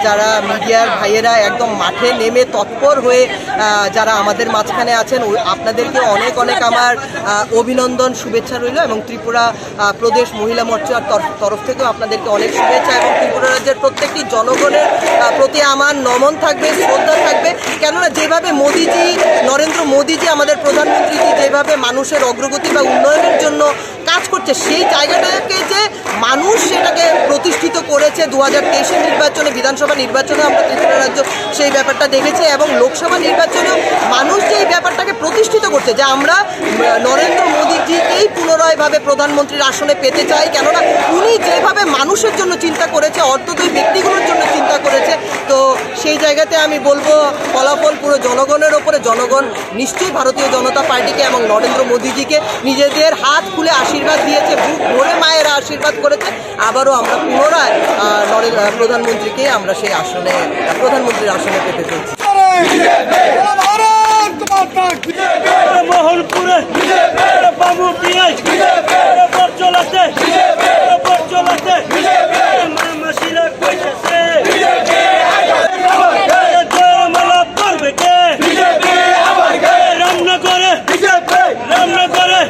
যারা মিডিয়ার ভাইয়েরা একদম মাঠে নেমে তৎপর হয়ে যারা আমাদের মাঝখানে আছেন, আপনাদেরকে অনেক অনেক আমার অভিনন্দন, শুভেচ্ছা রইল। এবং ত্রিপুরা প্রদেশ মহিলা মোর্চার তরফ থেকেও আপনাদেরকে অনেক শুভেচ্ছা। এবং ত্রিপুরা রাজ্যের প্রত্যেকটি জনগণের প্রতি আমার নমন থাকবে, শ্রদ্ধা থাকবে। কেননা যেভাবে মোদিজি, নরেন্দ্র মোদিজি, আমাদের প্রধানমন্ত্রীজি যেভাবে মানুষের অগ্রগতি বা উন্নয়নের জন্য কাজ করছে, সেই জায়গাটাকে যে মানুষ সেটাকে প্রতিষ্ঠিত করেছে 2023 নির্বাচনে, বিধানসভা নির্বাচনে আমরা ত্রিপুরা রাজ্য সেই ব্যাপারটা দেখেছি। এবং লোকসভা নির্বাচনেও মানুষ যে এই ব্যাপারটাকে প্রতিষ্ঠিত করছে যে আমরা নরেন্দ্র মোদিজিকেই পুনরায়ভাবে প্রধানমন্ত্রীর আসনে পেতে চাই। কেননা উনি যেভাবে মানুষের জন্য চিন্তা করেছে, অর্থোদয় ব্যক্তিগুলোর জন্য চিন্তা করেছে, তো সেই জায়গাতে আমি বলবো ফলাফল পুরো জনগণের ওপরে। জনগণ নিশ্চয়ই ভারতীয় জনতা পার্টিকে এবং নরেন্দ্র মোদিজিকে নিজেদের হাত খুলে আশীর্বাদ দিয়েছে, বুক ভরে মায়েরা আশীর্বাদ করেছে। আবারও আমরা পুনরায় প্রধানমন্ত্রীকে আমরা সেই আসনে, প্রধানমন্ত্রীর আসনে পেতে চলছি। মোহনপুরে বাবু পিয়াজ চলাতে চলাতে মাসিরা কইছে জয়মালা পড়বে কে রামনগরে রামনগরে